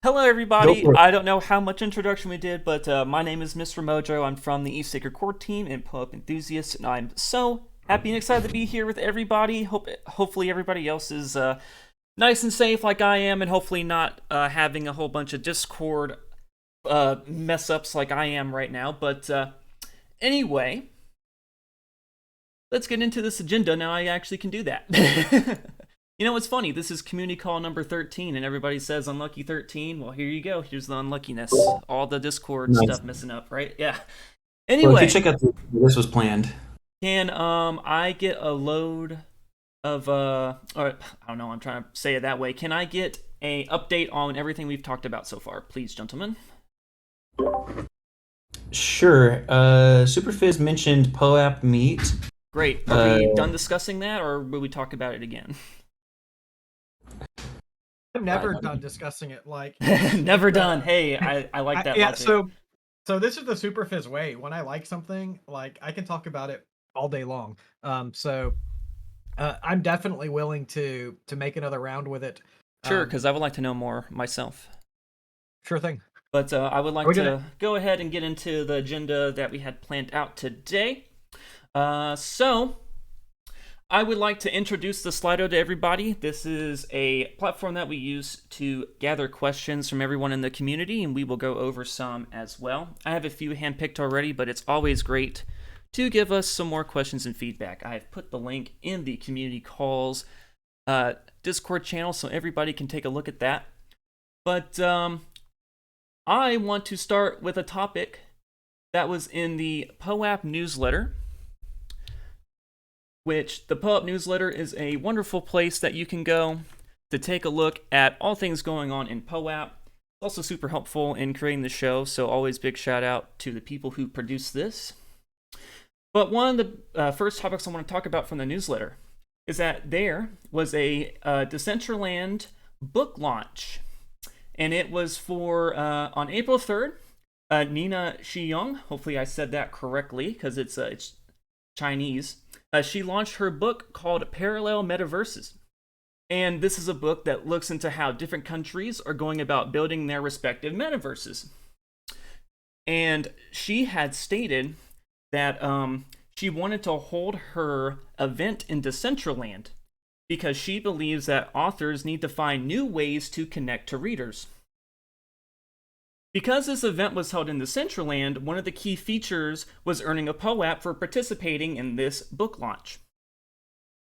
Hello, Go everybody. for it. I don't know how much introduction we did, but my name is Mr. Mojo. I'm from the East Sacred Core team and POAP enthusiast, and I'm so happy and excited to be here with everybody. Hopefully, everybody else is nice and safe like I am, and hopefully not having a whole bunch of Discord mess ups like I am right now. But anyway, let's get into this agenda. Now I actually can do that. You know what's funny? This is community call number 13, and everybody says unlucky 13. Well, here you go. Here's the unluckiness. All the Discord Nice. stuff messing up, right? Yeah. Well, if you Anyway, check out this was planned. can I get a load of or I don't know, I'm trying to say it that way. Can I get a update on everything we've talked about so far, please, gentlemen? Sure. Superphiz mentioned POAP meet. Great. Are Uh, we done discussing that, or will we talk about it again? I'm never done discussing it. Like Never done. Hey, I like that yeah. logic. So this is the Superphiz way. When I like something, like I can talk about it all day long. I'm definitely willing to make another round with it. Sure, Um, because I would like to know more myself. sure thing. But I would Are like we to gonna? go ahead and get into the agenda that we had planned out today. So, I would like to introduce the Slido to everybody. This is a platform that we use to gather questions from everyone in the community, and we will go over some as well. I have a few handpicked already, but it's always great to give us some more questions and feedback. I have put the link in the community calls Discord channel so everybody can take a look at that. But I want to start with a topic that was in the POAP newsletter, which the POAP newsletter is a wonderful place that you can go to take a look at all things going on in POAP. It's also super helpful in creating the show, so always big shout out to the people who produce this. But one of the first topics I want to talk about from the newsletter is that there was a Decentraland book launch, and it was for on April 3rd. Nina Shiyong, hopefully I said that correctly because it's Chinese. She launched her book called Parallel Metaverses. And this is a book that looks into how different countries are going about building their respective metaverses. And she had stated that she wanted to hold her event in Decentraland because she believes that authors need to find new ways to connect to readers. Because this event was held in Decentraland, one of the key features was earning a POAP for participating in this book launch.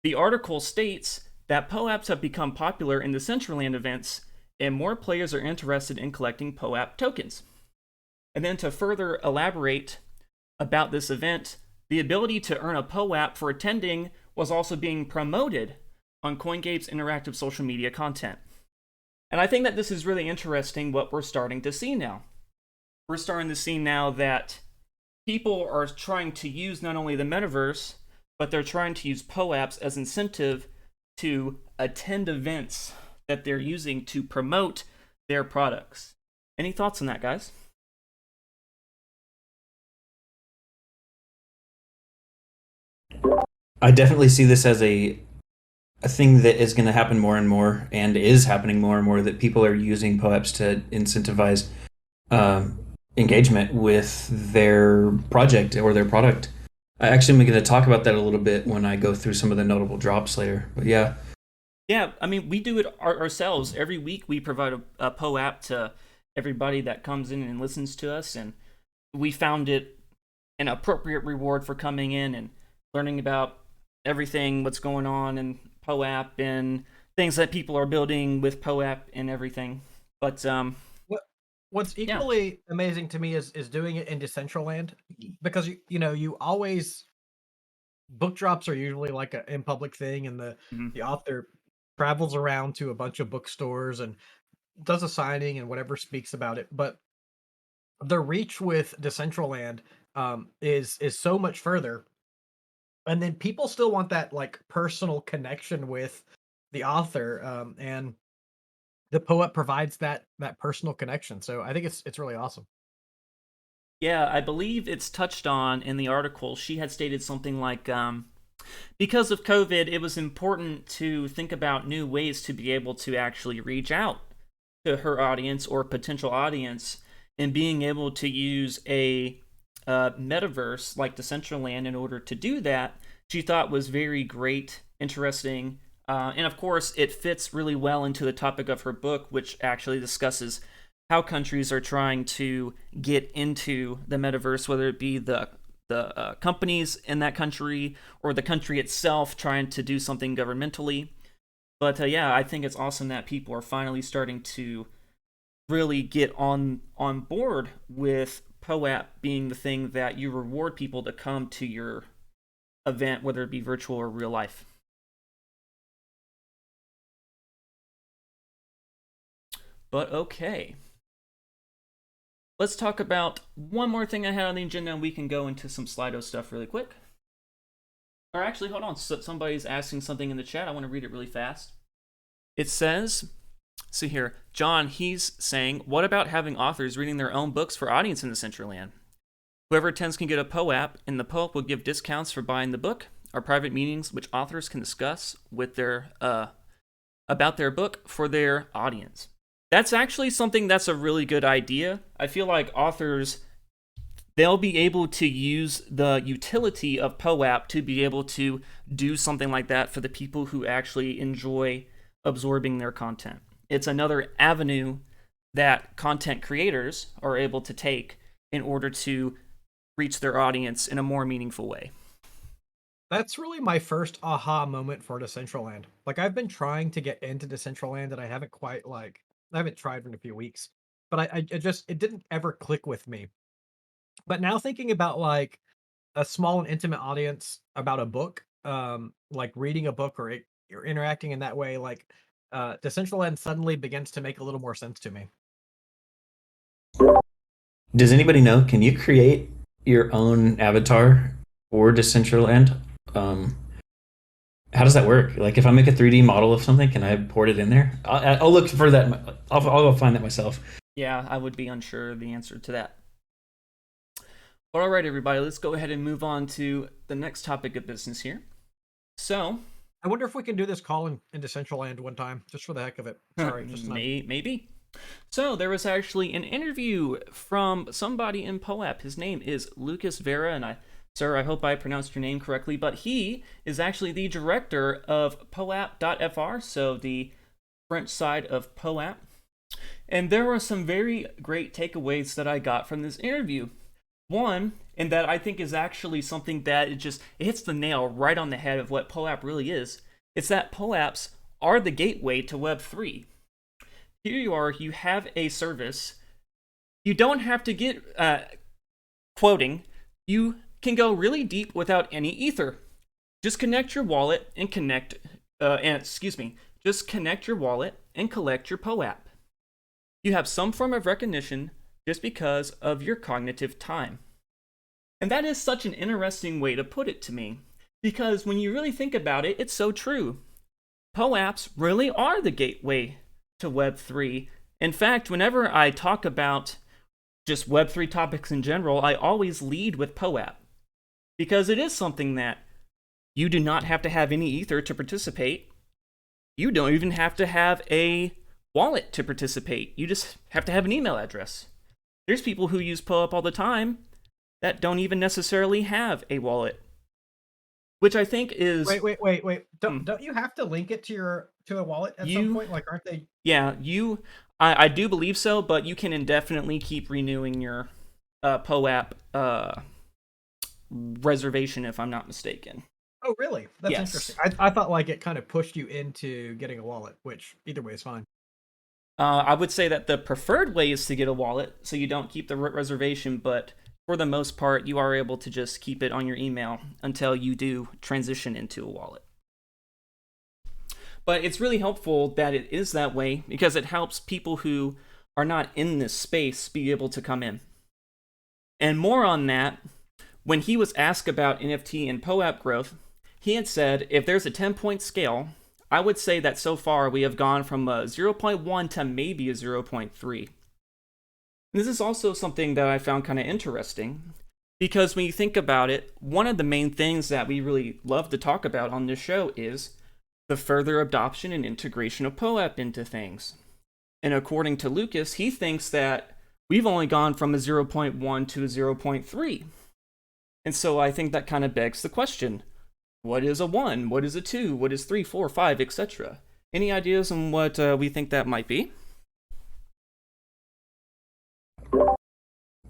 The article states that POAPs have become popular in Decentraland events, and more players are interested in collecting POAP tokens. And then to further elaborate about this event, the ability to earn a POAP for attending was also being promoted on CoinGape's interactive social media content. And I think that this is really interesting what we're starting to see now. We're starting to see now that people are trying to use not only the metaverse, but they're trying to use POAPs as incentive to attend events that they're using to promote their products. Any thoughts on that, guys? I definitely see this as a thing that is going to happen more and more, and is happening more and more. That people are using POAPs to incentivize engagement with their project or their product. I actually am going to talk about that a little bit when I go through some of the notable drops later. But yeah, Yeah, I mean, we do it ourselves. Every week we provide a POAP to everybody that comes in and listens to us, and we found it an appropriate reward for coming in and learning about everything, what's going on in POAP, and things that people are building with POAP and everything. But, What What's yeah. equally amazing to me is doing it in Decentraland, because you always book drops are usually like a in public thing, and Mhm. the author travels around to a bunch of bookstores and does a signing and whatever, speaks about it. But the reach with Decentraland is so much further, and then people still want that like personal connection with the author, and the poet provides that personal connection. So I think it's really awesome. Yeah, I believe it's touched on in the article. She had stated something like, because of COVID, it was important to think about new ways to be able to actually reach out to her audience or potential audience, and being able to use a metaverse like Decentraland in order to do that, she thought was very great, interesting, and of course it fits really well into the topic of her book, which actually discusses how countries are trying to get into the metaverse, whether it be the companies in that country or the country itself trying to do something governmentally. But yeah, I think it's awesome that people are finally starting to really get on board with POAP being the thing that you reward people to come to your event, whether it be virtual or real life. But okay. Let's talk about one more thing I had on the agenda, and we can go into some Slido stuff really quick. Or actually, hold on. Somebody's asking something in the chat. I want to read it really fast. It says, see here, John, he's saying, what about having authors reading their own books for audience in Decentraland? Whoever attends can get a POAP, and the POAP will give discounts for buying the book, or private meetings which authors can discuss with their about their book for their audience. That's actually something that's a really good idea. I feel like authors, they'll be able to use the utility of POAP to be able to do something like that for the people who actually enjoy absorbing their content. It's another avenue that content creators are able to take in order to reach their audience in a more meaningful way. That's really my first aha moment for Decentraland. Like, I've been trying to get into Decentraland, and I haven't quite, I haven't tried in a few weeks, but I it didn't ever click with me. But now thinking about, like, a small and intimate audience about a book, like reading a book or interacting in that way, like, Decentraland suddenly begins to make a little more sense to me. Does anybody know? Can you create your own avatar for Decentraland? How does that work? Like, if I make a 3D model of something, can I port it in there? I'll look for that. I'll go find that myself. Yeah, I would be unsure of the answer to that. But all right, everybody, let's go ahead and move on to the next topic of business here. So, I wonder if we can do this call in Decentraland one time, just for the heck of it. Sorry, just maybe. So there was actually an interview from somebody in POAP. His name is Lucas Vera, and Sir, I hope I pronounced your name correctly, but he is actually the director of POAP.fr, so the French side of POAP. And there were some very great takeaways that I got from this interview. One, and that I think is actually something that it hits the nail right on the head of what POAP really is. It's that POAPs are the gateway to Web3. Here you are, you have a service. You don't have to get quoting. You can go really deep without any ether. Just connect your wallet and just connect your wallet and collect your POAP. You have some form of recognition just because of your cognitive time. And that is such an interesting way to put it to me, because when you really think about it, it's so true. POAPs really are the gateway to Web3. In fact, whenever I talk about just Web3 topics in general, I always lead with POAP, because it is something that you do not have to have any ether to participate. You don't even have to have a wallet to participate. You just have to have an email address. There's people who use POAP all the time that don't even necessarily have a wallet, which I think is... Wait. Don't you have to link it to a wallet at some point? Like, aren't they? Yeah, I do believe so, but you can indefinitely keep renewing your POAP reservation, if I'm not mistaken. Oh, really? That's interesting. I thought like it kind of pushed you into getting a wallet, which either way is fine. I would say that the preferred way is to get a wallet, so you don't keep the reservation, but for the most part, you are able to just keep it on your email until you do transition into a wallet. But it's really helpful that it is that way, because it helps people who are not in this space be able to come in. And more on that, when he was asked about NFT and POAP growth, he had said, if there's a 10-point scale, I would say that so far we have gone from a 0.1 to maybe a 0.3. This is also something that I found kind of interesting, because when you think about it, one of the main things that we really love to talk about on this show is the further adoption and integration of POAP into things. And according to Lucas, he thinks that we've only gone from a zero point 0.1 to a zero point 0.3. And so I think that kind of begs the question, what is a 1? What is a 2? What is 3, 4, 5, etc.? Any ideas on what we think that might be?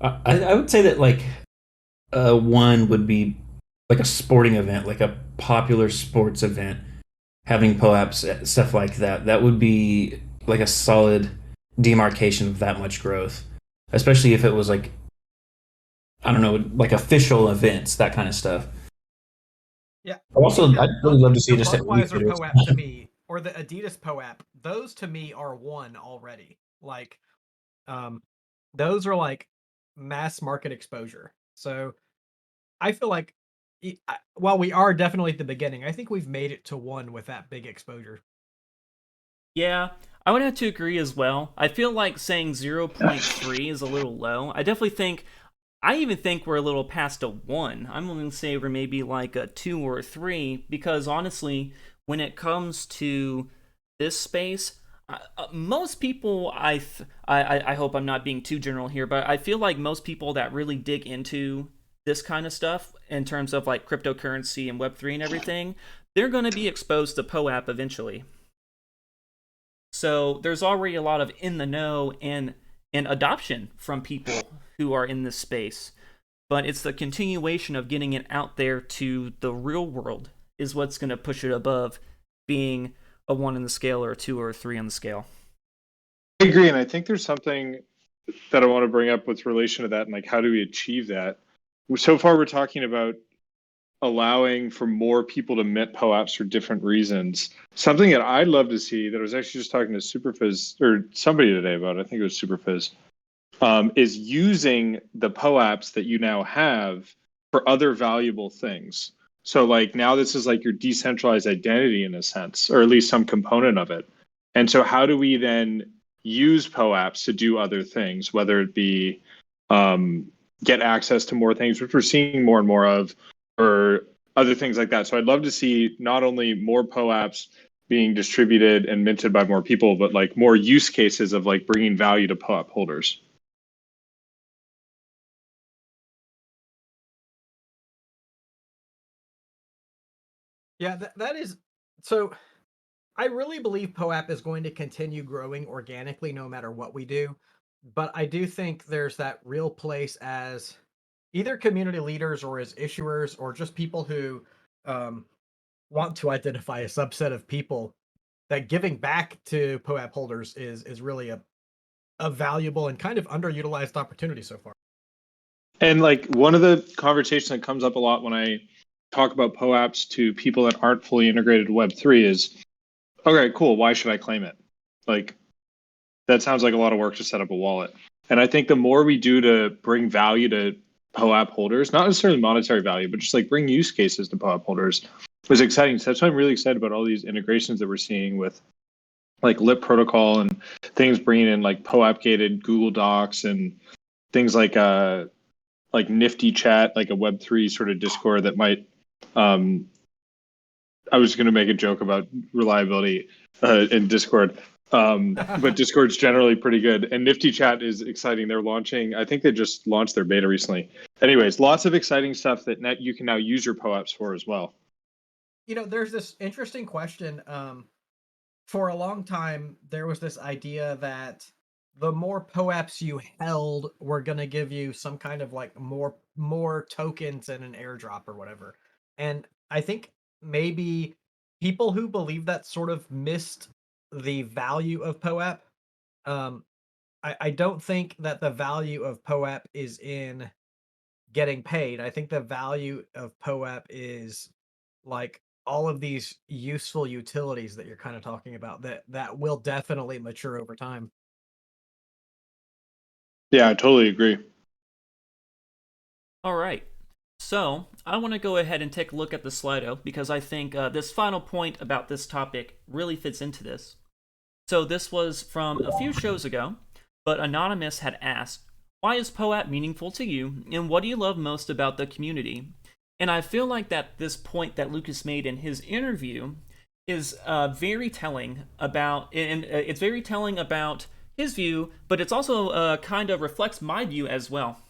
I would say that like one would be like a sporting event, like a popular sports event, having POAPs, stuff like that. That would be like a solid demarcation of that much growth, especially if it was like, I don't know, like official events, that kind of stuff. Yeah. Also, Yeah, I'd really love to see the just at Budweiser retailers. POAP to me, or the Adidas POAP, those to me are one already. Like, um, those are like mass market exposure. So I feel like, while we are definitely at the beginning, I think we've made it to one with that big exposure. Yeah, I would have to agree as well. I feel like saying zero point 0.3 is a little low. I even think we're a little past a 1. I'm going to say we're maybe like a 2 or a 3, because honestly, when it comes to this space, most people, I hope I'm not being too general here, but I feel like most people that really dig into this kind of stuff in terms of like cryptocurrency and Web3 and everything, they're going to be exposed to POAP eventually. So there's already a lot of in the know and adoption from people who are in this space. But it's the continuation of getting it out there to the real world is what's going to push it above being a 1 on the scale or a 2 or a 3 on the scale. I agree, and I think there's something that I want to bring up with relation to that, and like how do we achieve that? So far, we're talking about allowing for more people to mint POAPs for different reasons. Something that I'd love to see, that I was actually just talking to Superphiz or somebody today about, I think it was Superphiz, is using the POAPs that you now have for other valuable things. So like now this is like your decentralized identity in a sense, or at least some component of it. And so how do we then use POAPs to do other things, whether it be get access to more things, which we're seeing more and more of, or other things like that. So I'd love to see not only more POAPs being distributed and minted by more people, but like more use cases of like bringing value to POAP holders. Yeah, that is so. I really believe POAP is going to continue growing organically no matter what we do. But I do think there's that real place as either community leaders or as issuers or just people who um, want to identify a subset of people that giving back to POAP holders is really a valuable and kind of underutilized opportunity so far. And like one of the conversations that comes up a lot when I talk about POAPs to people that aren't fully integrated Web3 is, okay, cool, why should I claim it? Like, that sounds like a lot of work to set up a wallet. And I think the more we do to bring value to POAP holders, not necessarily monetary value, but just like bring use cases to POAP holders, was exciting. So that's why I'm really excited about all these integrations that we're seeing with like LIP protocol and things bringing in like POAP gated Google Docs and things like Nifty Chat, like a Web3 sort of Discord that might. I was going to make a joke about reliability in Discord, but Discord's generally pretty good. And Nifty Chat is exciting. They're launching. I think they just launched their beta recently. Anyways, lots of exciting stuff that you can now use your POAPs for as well. You know, there's this interesting question. For a long time, there was this idea that the more POAPs you held were going to give you some kind of like more tokens in an airdrop or whatever. And I think maybe people who believe that sort of missed the value of POAP. I don't think that the value of POAP is in getting paid. I think the value of POAP is like all of these useful utilities that you're kind of talking about that will definitely mature over time. Yeah, I totally agree. All right. So I want to go ahead and take a look at the Slido because I think this final point about this topic really fits into this. So this was from a few shows ago, but Anonymous had asked, why is POAP meaningful to you, and what do you love most about the community? And I feel like that this point that Lucas made in his interview is very telling about, and it's very telling about his view, but it's also kind of reflects my view as well.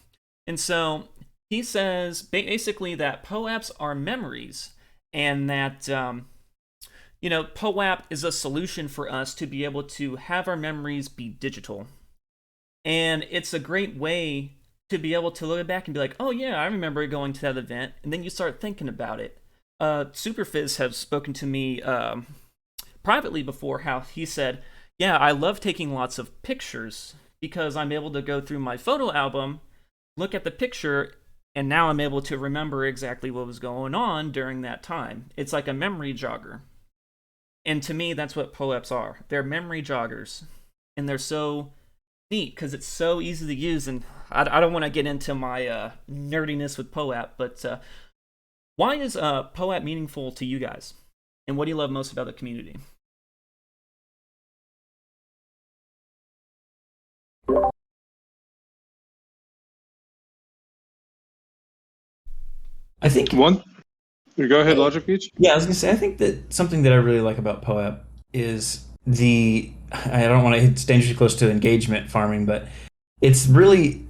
And so he says basically that POAPs are memories, and that POAP is a solution for us to be able to have our memories be digital. And it's a great way to be able to look back and be like, oh yeah, I remember going to that event, and then you start thinking about it. Superphiz has spoken to me privately before, how he said, yeah, I love taking lots of pictures because I'm able to go through my photo album, look at the picture, and now I'm able to remember exactly what was going on during that time. It's like a memory jogger. And to me, that's what POAPs are. They're memory joggers. And they're so neat because it's so easy to use. And I don't want to get into my nerdiness with POAP, but why is POAP meaningful to you guys? And what do you love most about the community? I think One, go ahead, Logic Beach. Yeah, I was gonna say, I think that something that I really like about POAP is I don't want to, it's dangerously close to engagement farming, but it's really,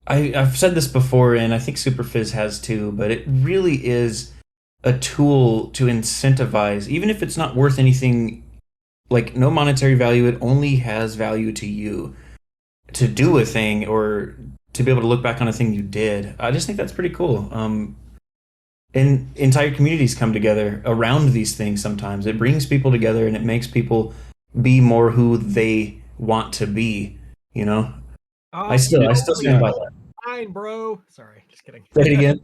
I've said this before, and I think Superphiz has too, but it really is a tool to incentivize, even if it's not worth anything, like no monetary value, it only has value to you to do a thing or to be able to look back on a thing you did. I just think that's pretty cool. And entire communities come together around these things sometimes. It brings people together and it makes people be more who they want to be, you know? I still stand by that. Line, bro. Sorry, just kidding. Say it again.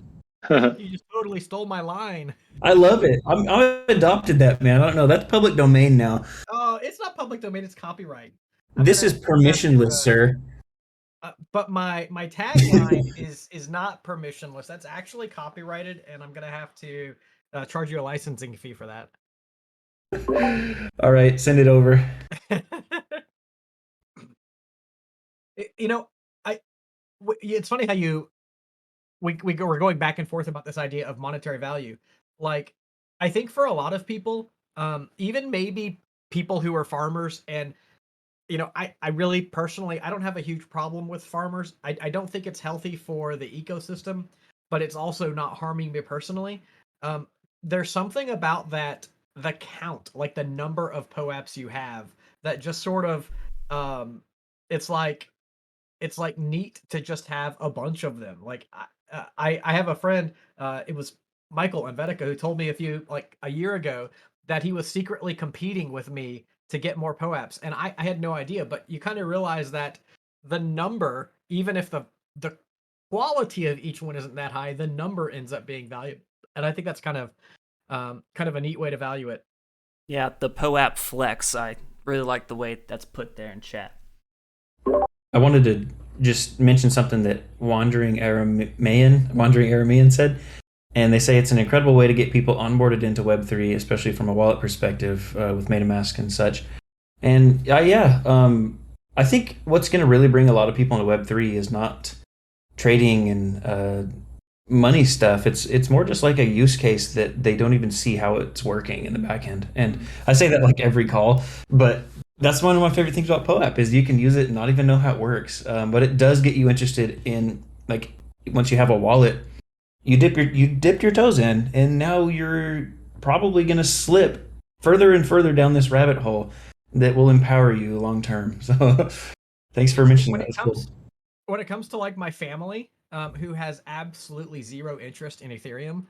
You just totally stole my line. I love it. I've adopted that, man. I don't know. That's public domain now. Oh, it's not public domain, it's copyright. This is permissionless, sir. But my tagline is not permissionless. That's actually copyrighted, and I'm gonna have to charge you a licensing fee for that. All right, send it over. It's funny how we're going back and forth about this idea of monetary value. Like, I think for a lot of people, even maybe people who are farmers, and I really personally, I don't have a huge problem with farmers. I don't think it's healthy for the ecosystem, but it's also not harming me personally. There's something about that, the count, like the number of POAPs you have, that just sort of, it's like neat to just have a bunch of them. Like I have a friend, it was Michael and Vetica, who told me a year ago that he was secretly competing with me to get more POAPs, and I had no idea. But you kind of realize that the number, even if the quality of each one isn't that high, the number ends up being valuable, and I think that's kind of a neat way to value it. Yeah, the POAP flex. I really like the way that's put there in chat. I wanted to just mention something that Wandering Aramean said. And they say it's an incredible way to get people onboarded into Web3, especially from a wallet perspective with MetaMask and such. And I think what's going to really bring a lot of people into Web3 is not trading and money stuff. It's more just like a use case that they don't even see how it's working in the back end. And I say that like every call, but that's one of my favorite things about POAP is you can use it and not even know how it works. But it does get you interested in, like, once you have a wallet, you dipped your toes in, and now you're probably going to slip further and further down this rabbit hole that will empower you long term. So thanks for mentioning that. When it comes to like my family, who has absolutely zero interest in Ethereum,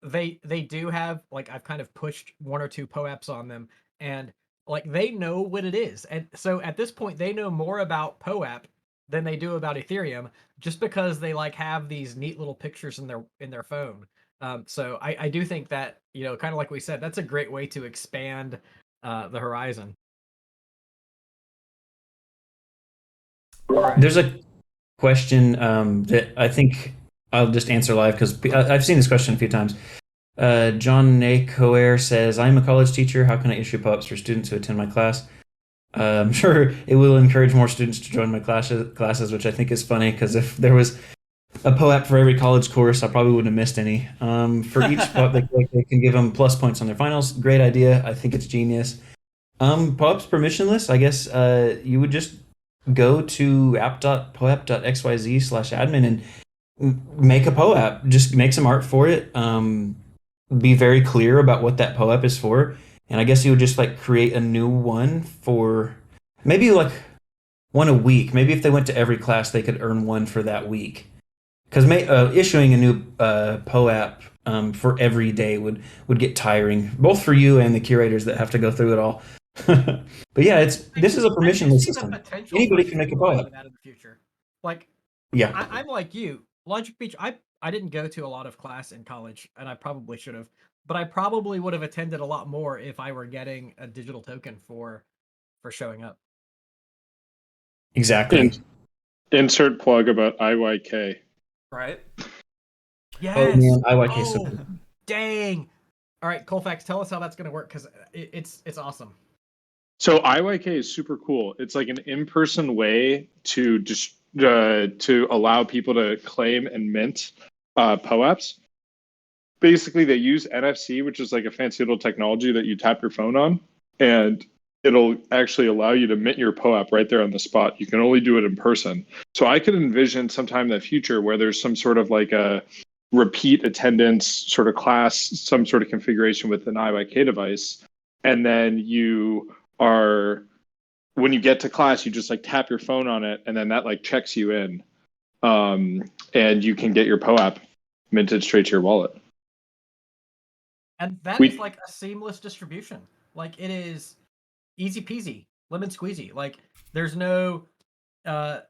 they do have, like, I've kind of pushed one or two POAPs on them, and like they know what it is. And so at this point they know more about POAP than they do about Ethereum, just because they like have these neat little pictures in their phone. So I do think that, kind of like we said, that's a great way to expand the horizon. There's a question that I think I'll just answer live because I've seen this question a few times. John Nakoer says, I'm a college teacher. How can I issue POAPs for students who attend my class? I'm sure it will encourage more students to join my classes, which I think is funny because if there was a POAP for every college course, I probably wouldn't have missed any. For each POAP, they can give them plus points on their finals. Great idea. I think it's genius. POAP's permissionless. I guess you would just go to app.poap.xyz/admin and make a POAP. Just make some art for it. Be very clear about what that POAP is for, and I guess you would just like create a new one for maybe like one a week. Maybe if they went to every class, they could earn one for that week. Because issuing a new POAP for every day would get tiring, both for you and the curators that have to go through it all. But yeah, this is a I do permissionless see the system. potential Anybody for can make a streamlining POAP. that in the future. Like, Yeah. I'm like you, Logic Beach. I didn't go to a lot of class in college, and I probably should have, but I probably would have attended a lot more if I were getting a digital token for showing up. Exactly. And insert plug about IYK. Right? Yes. Oh man, IYK is so Oh, cool. dang. All right, Colfax, tell us how that's going to work, because it's awesome. So IYK is super cool. It's like an in-person way to just to allow people to claim and mint POAPs. Basically, they use NFC, which is like a fancy little technology that you tap your phone on, and it'll actually allow you to mint your POAP right there on the spot. You can only do it in person. So I could envision sometime in the future where there's some sort of like a repeat attendance sort of class, some sort of configuration with an IYK device, and then you are, when you get to class, you just like tap your phone on it, and then that like checks you in, and you can get your POAP minted straight to your wallet. And that is like a seamless distribution. Like, it is easy peasy, lemon squeezy. Like, there's no so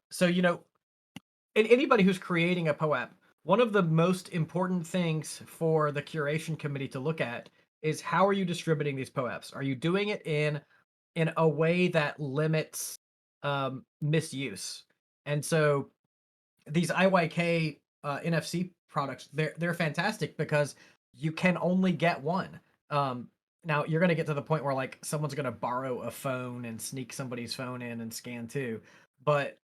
anybody who's creating a POAP, one of the most important things for the curation committee to look at is how are you distributing these POAPs? Are you doing it in a way that limits misuse? And so these IYK NFC products, they're fantastic because you can only get one. Now you're going to get to the point where like someone's going to borrow a phone and sneak somebody's phone in and scan too, but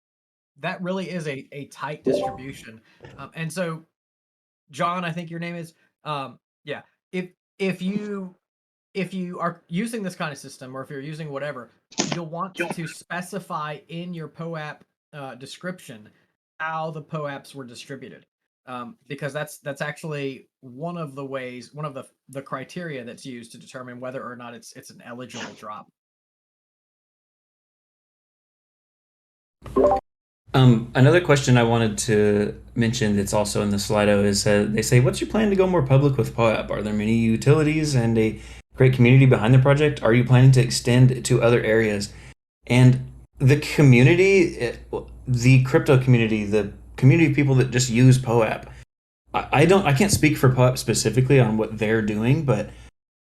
that really is a tight distribution. And so, John, I think your name is, yeah. If you are using this kind of system, or if you're using whatever, you'll want to specify in your POAP description how the POAPs were distributed, because that's actually one of the ways, one of the criteria that's used to determine whether or not it's an eligible drop. Another question I wanted to mention that's also in the Slido is they say, what's your plan to go more public with POAP? Are there many utilities and a great community behind the project? Are you planning to extend to other areas? And the community, the crypto community, the community of people that just use POAP, I can't speak for POAP specifically on what they're doing, but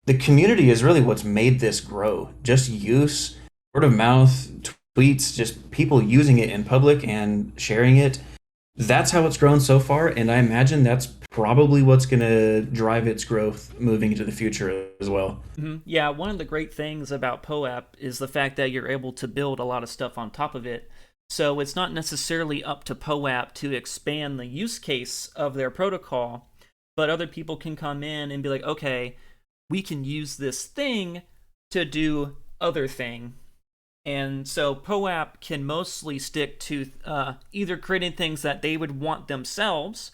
the community is really what's made this grow. Just use, word of mouth, tweets, just people using it in public and sharing it. That's how it's grown so far, and I imagine that's probably what's going to drive its growth moving into the future as well. Mm-hmm. Yeah, one of the great things about POAP is the fact that you're able to build a lot of stuff on top of it. So it's not necessarily up to POAP to expand the use case of their protocol, but other people can come in and be like, okay, we can use this thing to do other thing. And so POAP can mostly stick to either creating things that they would want themselves,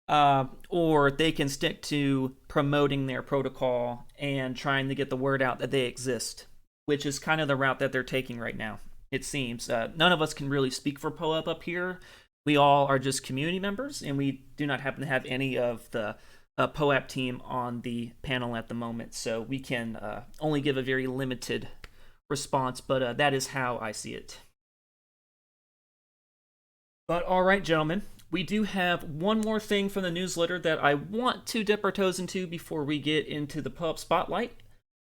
or they can stick to promoting their protocol and trying to get the word out that they exist, which is kind of the route that they're taking right now, it seems. None of us can really speak for POAP up here. We all are just community members, and we do not happen to have any of the POAP team on the panel at the moment, so we can only give a very limited response, but that is how I see it. But all right, gentlemen, we do have one more thing from the newsletter that I want to dip our toes into before we get into the POAP Spotlight,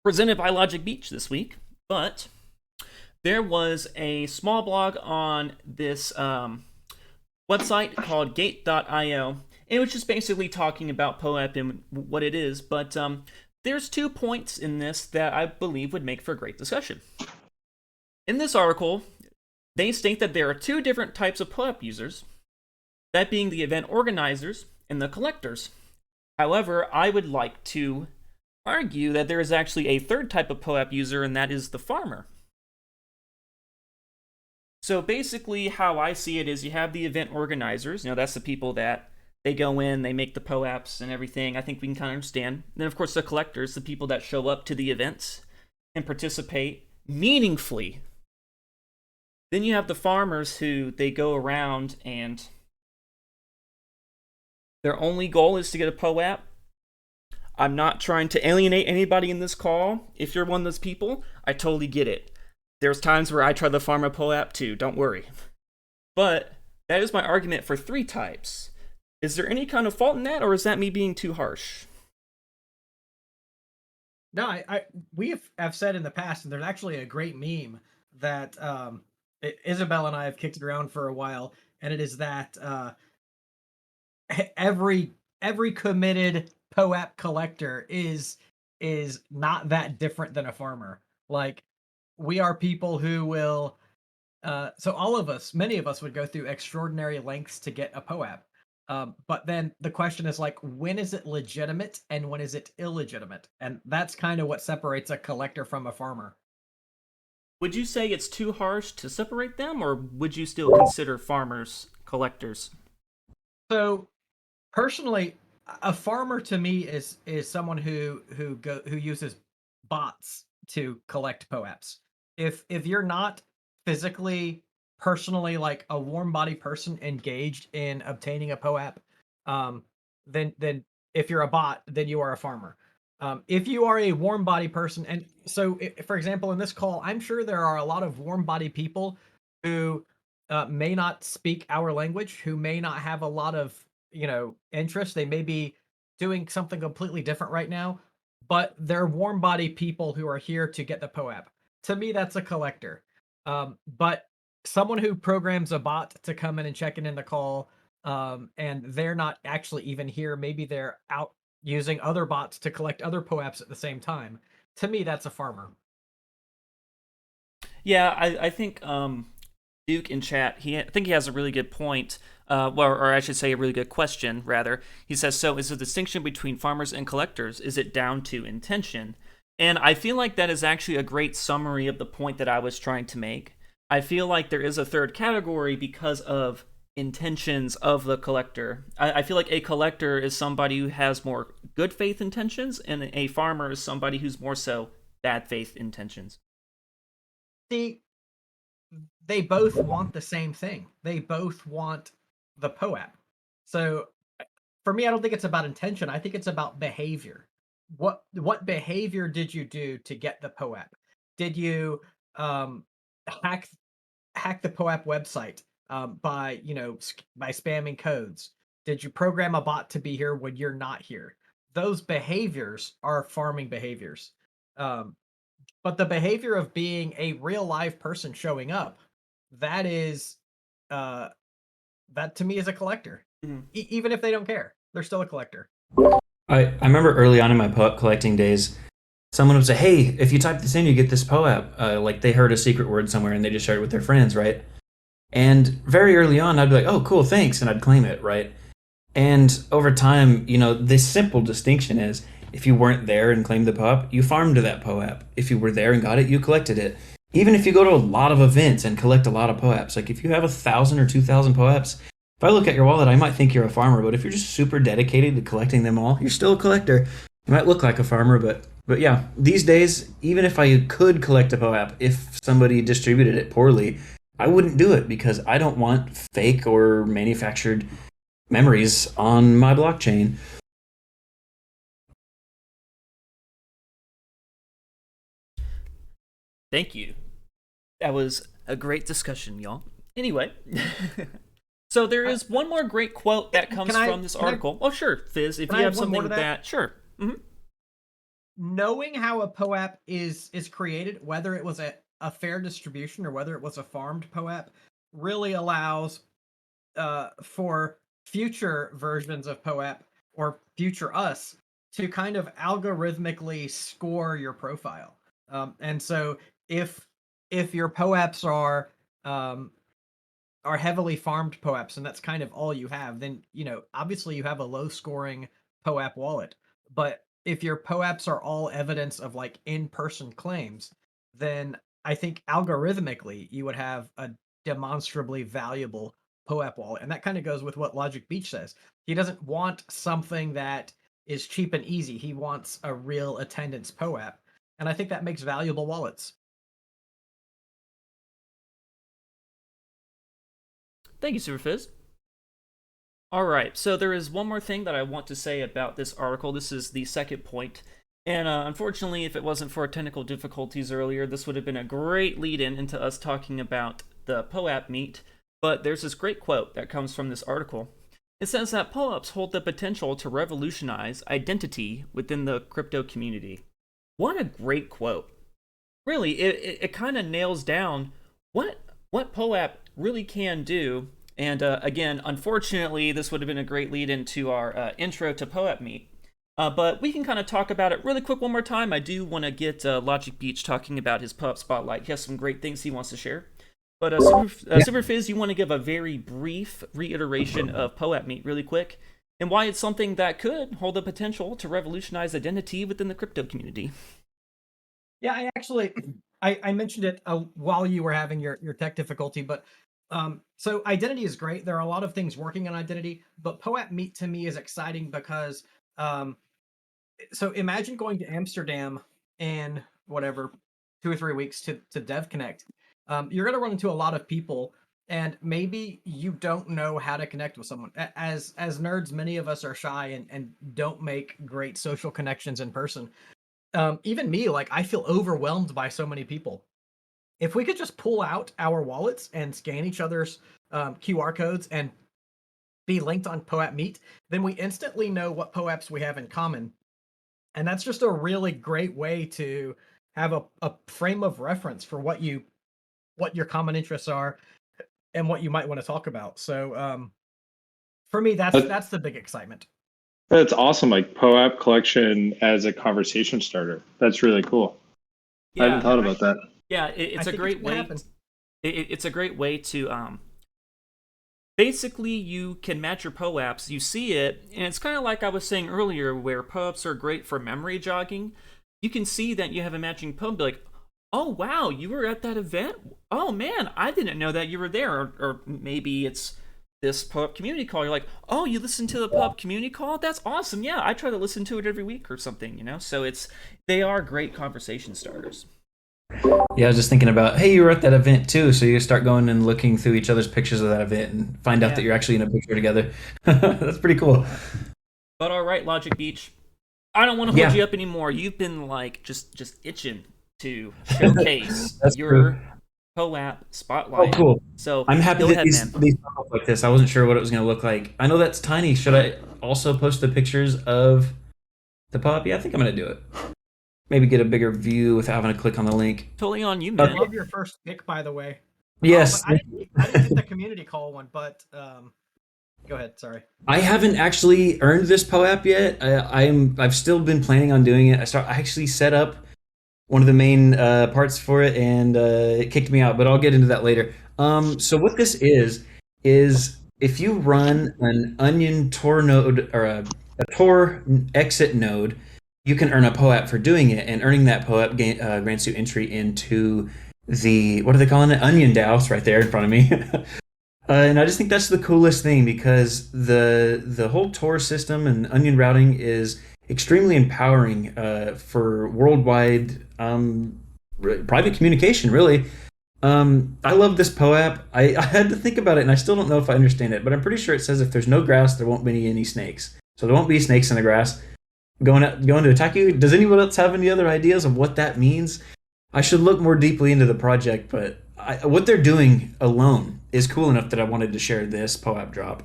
presented by Logic Beach this week. But there was a small blog on this website called gate.io. It was just basically talking about POAP and what it is, but there's 2 points in this that I believe would make for a great discussion. In this article, they state that there are 2 different types of POAP users, that being the event organizers and the collectors. However, I would like to argue that there is actually a third type of POAP user, and that is the farmer. So basically, how I see it is you have the event organizers. That's the people that they go in, they make the POAPs and everything. I think we can kind of understand. And then, of course, the collectors, the people that show up to the events and participate meaningfully. Then you have the farmers who they go around and their only goal is to get a POAP. I'm not trying to alienate anybody in this call. If you're one of those people, I totally get it. There's times where I try to farm a POAP too, don't worry. But that is my argument for 3 types. Is there any kind of fault in that, or is that me being too harsh? No, we have said in the past, and there's actually a great meme that Isabel and I have kicked it around for a while, and it is that every committed POAP collector is not that different than a farmer. Like, we are people who will so all of us, many of us would go through extraordinary lengths to get a POAP. But then the question is, like, when is it legitimate and when is it illegitimate? And that's kind of what separates a collector from a farmer. Would you say it's too harsh to separate them, or would you still consider farmers collectors? So personally, a farmer to me is someone who uses bots to collect POAPs. If you're not physically, personally, like a warm body person engaged in obtaining a POAP, then if you're a bot, then you are a farmer. If you are a warm body person, and so for example, in this call, I'm sure there are a lot of warm body people who may not speak our language, who may not have a lot of interest. They may be doing something completely different right now, but they're warm body people who are here to get the POAP. To me, that's a collector. But someone who programs a bot to come in and check in the call, and they're not actually even here, maybe they're out using other bots to collect other POAPs at the same time. To me, that's a farmer. Yeah, I think Duke in chat, I think he has a really good point, or I should say a really good question, rather. He says, so is the distinction between farmers and collectors, is it down to intention? And I feel like that is actually a great summary of the point that I was trying to make. I feel like there is a third category because of intentions of the collector. I feel like a collector is somebody who has more good faith intentions, and a farmer is somebody who's more so bad faith intentions. See, they both want the same thing. They both want the POAP. So for me, I don't think it's about intention. I think it's about behavior. What behavior did you do to get the POAP? Did you hack the POAP website by by spamming codes? Did you program a bot to be here when you're not here? Those behaviors are farming behaviors. But the behavior of being a real live person showing up, that is that to me is a collector. Mm-hmm. Even if they don't care, they're still a collector. I remember early on in my POAP collecting days, someone would say, hey, if you type this in, you get this POAP. Like they heard a secret word somewhere and they just shared it with their friends, right? And very early on, I'd be like, oh, cool, thanks. And I'd claim it, right? And over time, this simple distinction is if you weren't there and claimed the POAP, you farmed that POAP. If you were there and got it, you collected it. Even if you go to a lot of events and collect a lot of POAPs, like if you have 1,000 or 2,000 POAPs, if I look at your wallet, I might think you're a farmer, but if you're just super dedicated to collecting them all, you're still a collector. You might look like a farmer, but yeah, these days, even if I could collect a POAP, if somebody distributed it poorly, I wouldn't do it because I don't want fake or manufactured memories on my blockchain. Thank you. That was a great discussion, y'all. Anyway, so there is one more great quote that comes from this article. Oh, sure, Fizz, if you have something with that, sure. Mm-hmm. Knowing how a POAP is created, whether it was a fair distribution or whether it was a farmed POAP, really allows for future versions of POAP or future us to kind of algorithmically score your profile. And so if your POAPs are heavily farmed POAPs and that's kind of all you have, then obviously you have a low scoring POAP wallet. But if your POAPs are all evidence of like in-person claims, then I think algorithmically you would have a demonstrably valuable POAP wallet. And that kind of goes with what Logic Beach says. He doesn't want something that is cheap and easy. He wants a real attendance POAP. And I think that makes valuable wallets. Thank you, Superphiz. All right, so there is one more thing that I want to say about this article. This is the second point. And unfortunately, if it wasn't for technical difficulties earlier, this would have been a great lead-in into us talking about the POAP meet. But there's this great quote that comes from this article. It says that POAPs hold the potential to revolutionize identity within the crypto community. What a great quote. Really, it kind of nails down what POAP really can do. And again, unfortunately, this would have been a great lead into our intro to POAP Meet. But we can kind of talk about it really quick one more time. I do want to get Logic Beach talking about his POAP Spotlight. He has some great things he wants to share. But Superphiz, you want to give a very brief reiteration of POAP Meet really quick, and why it's something that could hold the potential to revolutionize identity within the crypto community. Yeah, I actually I mentioned it while you were having your tech difficulty, but so identity is great. There are a lot of things working on identity, but POAP Meet to me is exciting because so imagine going to Amsterdam in whatever 2 or 3 weeks to Dev Connect. You're going to run into a lot of people, and maybe you don't know how to connect with someone. As nerds, many of us are shy and don't make great social connections in person. Even me, like I feel overwhelmed by so many people. If we could just pull out our wallets and scan each other's QR codes and be linked on POAP Meet, then we instantly know what POAPs we have in common. And that's just a really great way to have a frame of reference for what your common interests are and what you might want to talk about. So for me, that's the big excitement. That's awesome. Like POAP collection as a conversation starter. That's really cool. Yeah, I hadn't thought about that. Yeah, it's a great way. It's a great way to basically you can match your POAPs. You see it, and it's kind of like I was saying earlier, where POAPs are great for memory jogging. You can see that you have a matching POAP, be like, oh wow, you were at that event. Oh man, I didn't know that you were there. Or maybe it's this POAP Community Call. You're like, oh, you listened to the POAP Community Call? That's awesome. Yeah, I try to listen to it every week or something. So they are great conversation starters. Yeah, I was just thinking about, hey, you were at that event too, so you start going and looking through each other's pictures of that event and find out that you're actually in a picture together. That's pretty cool. But all right, Logic Beach, I don't want to hold you up anymore. You've been like just itching to showcase your POAP Spotlight. Oh, cool. So I'm happy that these pop up like this. I wasn't sure what it was going to look like. I know that's tiny. Should I also post the pictures of the POAP? Yeah, I think I'm going to do it. Maybe get a bigger view without having to click on the link. Totally on you, man. I love your first pick, by the way. Yes. I didn't get the community call one, but go ahead. Sorry. I haven't actually earned this POAP yet. I've still been planning on doing it. I actually set up one of the main parts for it, and it kicked me out. But I'll get into that later. So what this is if you run an Onion Tor node or a Tor exit node, you can earn a POAP for doing it, and earning that POAP grants you entry into the, what are they calling it? Onion DAO. It's right there in front of me. And I just think that's the coolest thing, because the whole Tor system and Onion routing is extremely empowering for worldwide private communication, really. I love this POAP. I had to think about it, and I still don't know if I understand it, but I'm pretty sure it says if there's no grass, there won't be any snakes. So there won't be snakes in the grass going to attack you. Does anyone else have any other ideas of what that means? I should look more deeply into the project, but what they're doing alone is cool enough that I wanted to share this POAP drop.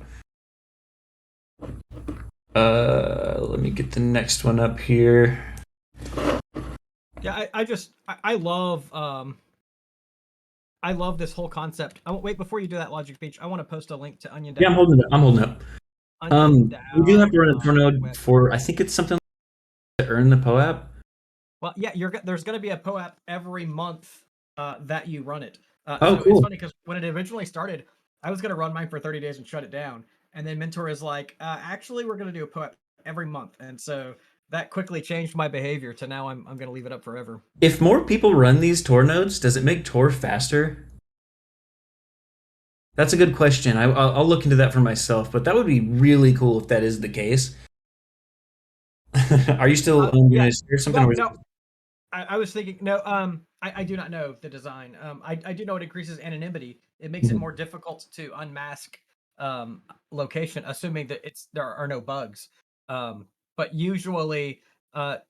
Let me get the next one up here. Yeah, I love this whole concept. Wait, before you do that, Logic Beach, I want to post a link to Onion DAO. Yeah, I'm holding it up. We do have to run a Tor node for, I think it's something to earn the POAP. Well, yeah, there's going to be a POAP every month that you run it. So cool. It's funny because when it originally started, I was going to run mine for 30 days and shut it down. And then Mentor is like, actually, we're going to do a POAP every month. And so that quickly changed my behavior to now I'm going to leave it up forever. If more people run these Tor nodes, does it make Tor faster? That's a good question. I'll look into that for myself, but that would be really cool if that is the case. Are you still going to share something? No. I was thinking, no, I do not know the design. I do know it increases anonymity. It makes it more difficult to unmask location, assuming that there are no bugs. But usually,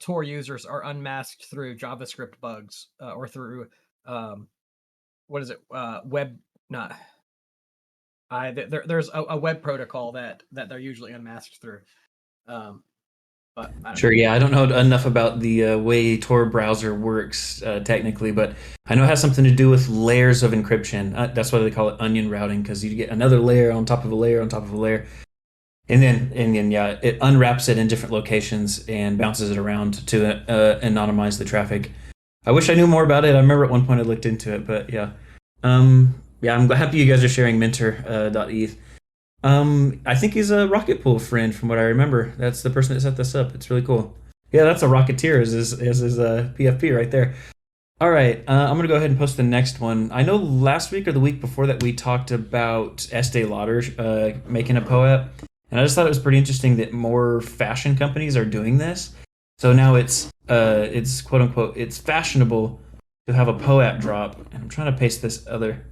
Tor users are unmasked through JavaScript bugs or through what is it? Web not. There's a web protocol that they're usually unmasked through. But sure, yeah, I don't know enough about the way Tor browser works technically, but I know it has something to do with layers of encryption. That's why they call it onion routing, because you get another layer on top of a layer on top of a layer, and then yeah, it unwraps it in different locations and bounces it around to anonymize the traffic. I wish I knew more about it. I remember at one point I looked into it, but yeah, yeah, I'm happy you guys are sharing Mentor.eth. I think he's a Rocket Pool friend from what I remember. That's the person that set this up. It's really cool. Yeah, that's a Rocketeer as his PFP right there. All right, I'm gonna go ahead and post the next one. I know last week or the week before that we talked about Estee Lauder making a POAP, and I just thought it was pretty interesting that more fashion companies are doing this. So now it's quote unquote it's fashionable to have a POAP drop, and I'm trying to paste this other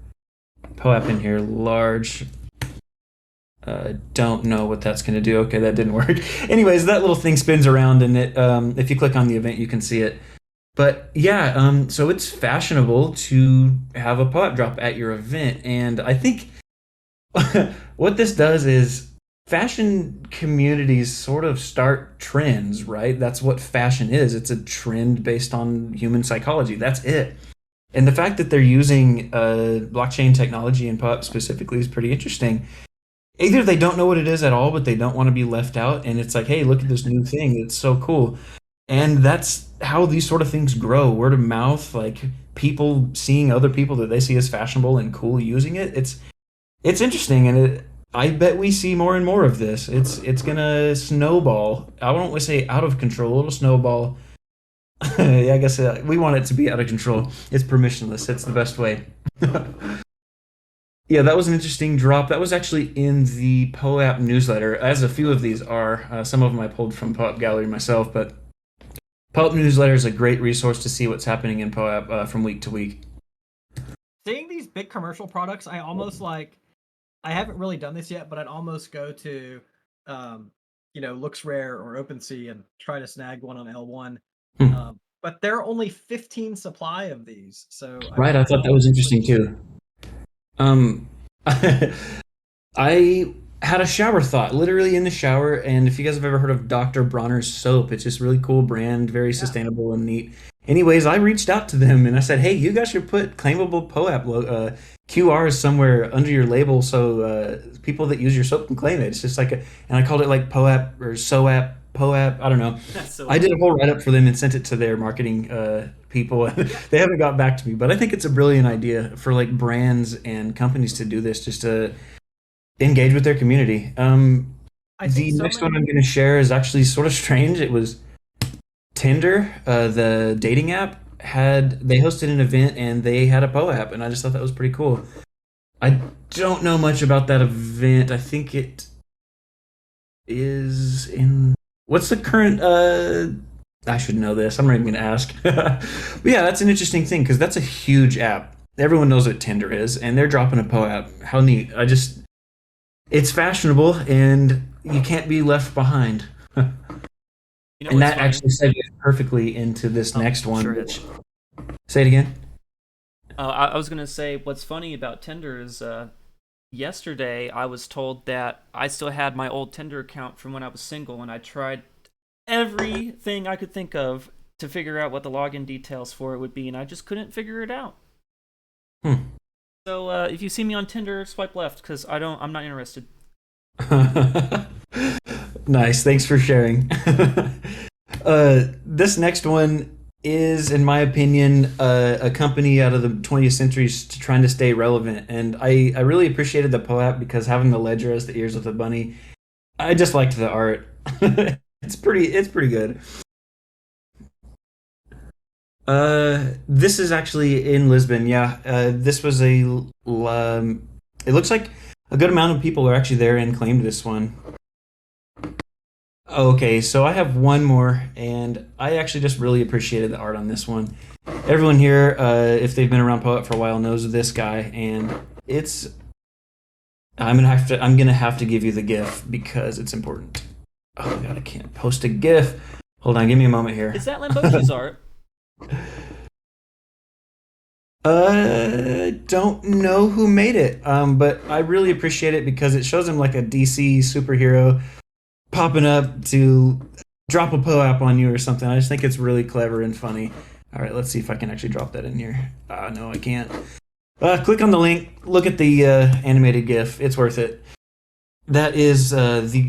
POAP in here, large. Don't know what that's going to do. Okay, that didn't work. Anyways, that little thing spins around, and it if you click on the event, you can see it. But yeah, so it's fashionable to have a POAP drop at your event, and I think what this does is fashion communities sort of start trends, right? That's what fashion is. It's a trend based on human psychology. That's it. And the fact that they're using blockchain technology and POAP specifically is pretty interesting. Either they don't know what it is at all, but they don't want to be left out, and it's like, hey, look at this new thing. It's so cool. And that's how these sort of things grow. Word of mouth, like people seeing other people that they see as fashionable and cool using it. It's interesting, and I bet we see more and more of this. It's gonna snowball. I don't want to say out of control. It'll snowball. Yeah, I guess we want it to be out of control. It's permissionless. It's the best way. Yeah, that was an interesting drop. That was actually in the POAP newsletter, as a few of these are. Some of them I pulled from POAP Gallery myself, but POAP newsletter is a great resource to see what's happening in POAP from week to week. Seeing these big commercial products, I almost like. I haven't really done this yet, but I'd almost go to, LooksRare or OpenSea and try to snag one on L1. But there are only 15 supply of these, so right. I thought that was interesting too. I had a shower thought, literally in the shower, and if you guys have ever heard of Dr. Bronner's soap, it's just really cool brand, very sustainable and neat. Anyways, I reached out to them and I said, hey, you guys should put claimable POAP QRs somewhere under your label so people that use your soap can claim it. It's just like and I called it like POAP or SOAP, POAP, I don't know. So I did a whole write-up for them and sent it to their marketing people. They haven't got back to me, but I think it's a brilliant idea for like brands and companies to do this, just to engage with their community. The next one I'm going to share is actually sort of strange. It was Tinder, the dating app, they hosted an event and they had a POAP, and I just thought that was pretty cool. I don't know much about that event. I think it is in... What's the current... I should know this. I'm not even going to ask. But yeah, that's an interesting thing, because that's a huge app. Everyone knows what Tinder is, and they're dropping a POAP. How neat. It's fashionable, and you can't be left behind. And that actually segues perfectly into this next one. Sure. Say it again. I was going to say, what's funny about Tinder is yesterday I was told that I still had my old Tinder account from when I was single, and I tried everything I could think of to figure out what the login details for it would be, and I just couldn't figure it out. So if you see me on Tinder, swipe left, because I'm not interested. Nice, thanks for sharing. This next one is, in my opinion, a company out of the 20th century trying to stay relevant, and I really appreciated the POAP because having the ledger as the ears of the bunny, I just liked the art. It's pretty good. This is actually in Lisbon. Yeah. This was it looks like a good amount of people are actually there and claimed this one. Okay, so I have one more, and I actually just really appreciated the art on this one. Everyone here, if they've been around Poet for a while, knows this guy, and it's. I'm gonna have to give you the GIF because it's important. Oh god, I can't post a GIF. Hold on, give me a moment here. Is that Lamboshi's art? Don't know who made it, but I really appreciate it because it shows him like a DC superhero popping up to drop a POAP on you or something. I just think it's really clever and funny. All right, let's see if I can actually drop that in here. No, I can't. Click on the link. Look at the animated GIF. It's worth it. That is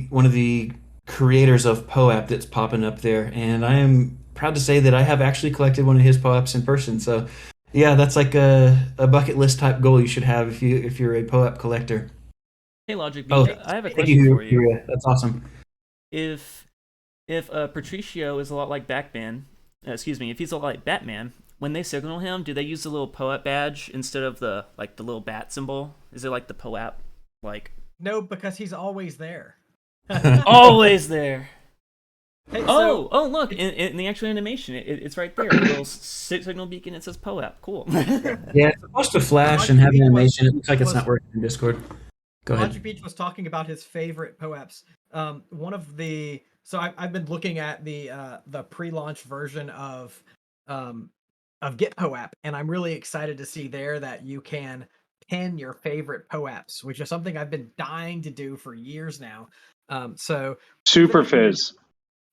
one of the creators of POAP that's popping up there, and I am proud to say that I have actually collected one of his POAPs in person. So, yeah, that's like a bucket list type goal you should have if you're a POAP collector. Hey, Logic Oh, Beach, I have a thank question for you. Yuria. That's awesome. If Patricio is a lot like if he's a lot like Batman, when they signal him, do they use the little POAP badge instead of the little bat symbol? Is it like the POAP? Like No, because he's always there. always there. Hey, Oh, look, in the actual animation, it's right there. A little signal beacon, it says POAP. Cool. Yeah, it's supposed to flash and have animation. It looks like it's not working in Discord. Go ahead. Logic Beach was talking about his favorite POAPs. So I've been looking at the pre-launch version of Get POAP, and I'm really excited to see there that you can pin your favorite POAPs, which is something I've been dying to do for years now. So Superphiz.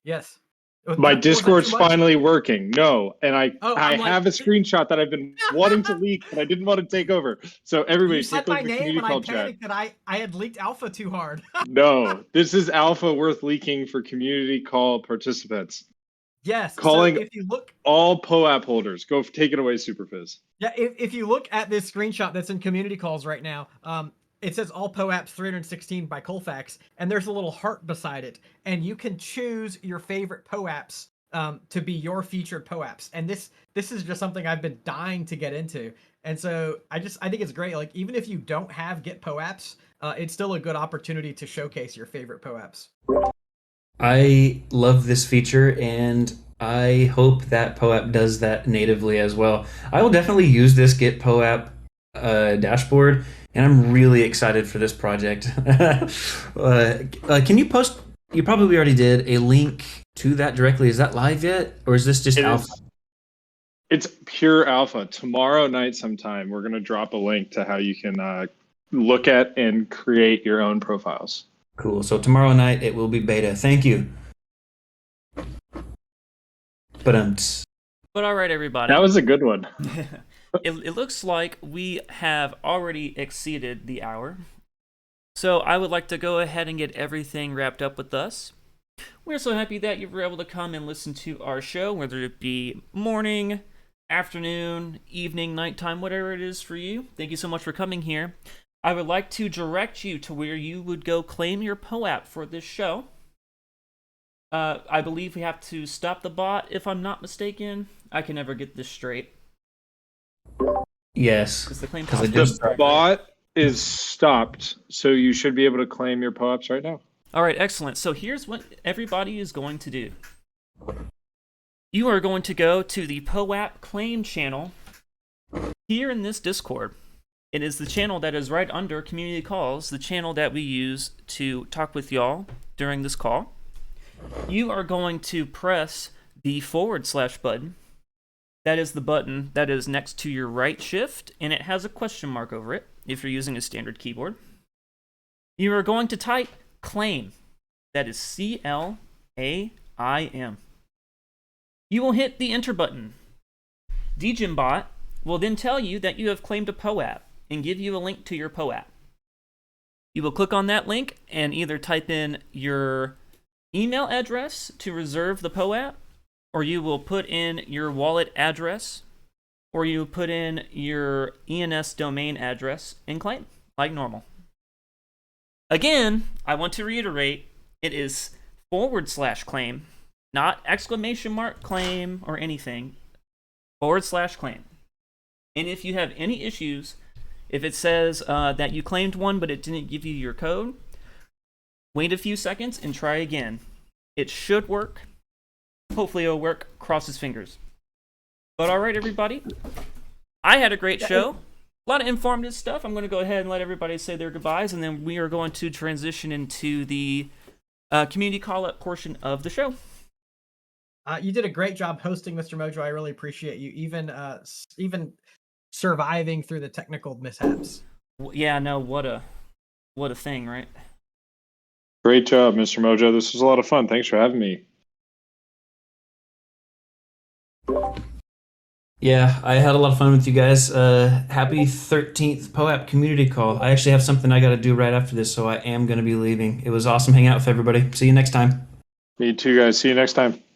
Yes. My Was that Discord's too much? finally working. No, and I I'm like- have a screenshot that I've been wanting to leak, but I didn't want to take over. So everybody, You take said my over the name, community and I call chat. panicked that I had leaked alpha too hard. No, this is alpha worth leaking for community call participants. Yes. Calling so if you look, all POAP holders. Go take it away, Superphiz. yeah, if you look at this screenshot that's in community calls right now, it says all POAPs 316 by Colfax, and there's a little heart beside it, and you can choose your favorite POAPs to be your featured POAPs. And this is just something I've been dying to get into. And so I think it's great. Like, even if you don't have Get POAPs, it's still a good opportunity to showcase your favorite POAPs. I love this feature, and I hope that POAP does that natively as well. I will definitely use this Get POAP dashboard, and I'm really excited for this project. Can you post? You probably already did a link to that directly. Is that live yet, or is this just alpha? It's pure alpha. Tomorrow night sometime, we're going to drop a link to how you can look at and create your own profiles. Cool. So tomorrow night it will be beta. Thank you. But all right, everybody. That was a good one. It looks like we have already exceeded the hour. So I would like to go ahead and get everything wrapped up with us. We're so happy that you were able to come and listen to our show, whether it be morning, afternoon, evening, nighttime, whatever it is for you. Thank you so much for coming here. I would like to direct you to where you would go claim your POAP for this show. I believe we have to stop the bot, if I'm not mistaken. I can never get this straight. yes, The bot is stopped, so you should be able to claim your POAPs right now. All right, excellent. So here's what everybody is going to do. You are going to go to the POAP claim channel here in this Discord. It is the channel that is right under Community Calls, the channel that we use to talk with y'all during this call. You are going to press the / button. That is the button that is next to your right shift, and it has a question mark over it if you're using a standard keyboard. You are going to type claim. That is CLAIM. You will hit the enter button. DGenBot will then tell you that you have claimed a POAP and give you a link to your POAP. You will click on that link and either type in your email address to reserve the POAP, or you will put in your wallet address, or you put in your ENS domain address and claim like normal. Again, I want to reiterate, it is /claim, not !claim or anything, /claim. And if you have any issues, if it says that you claimed one but it didn't give you your code, wait a few seconds and try again. It should work. Hopefully it'll work. Cross his fingers. But all right, everybody. I had a great show. A lot of informative stuff. I'm going to go ahead and let everybody say their goodbyes, and then we are going to transition into the community call-up portion of the show. You did a great job hosting, Mr. Mojo. I really appreciate you, even surviving through the technical mishaps. Yeah, no, what a thing, right? Great job, Mr. Mojo. This was a lot of fun. Thanks for having me. Yeah, I had a lot of fun with you guys. Happy 13th POAP Community Call. I actually have something I got to do right after this, so I am going to be leaving. It was awesome hanging out with everybody. See you next time. Me too, guys. See you next time.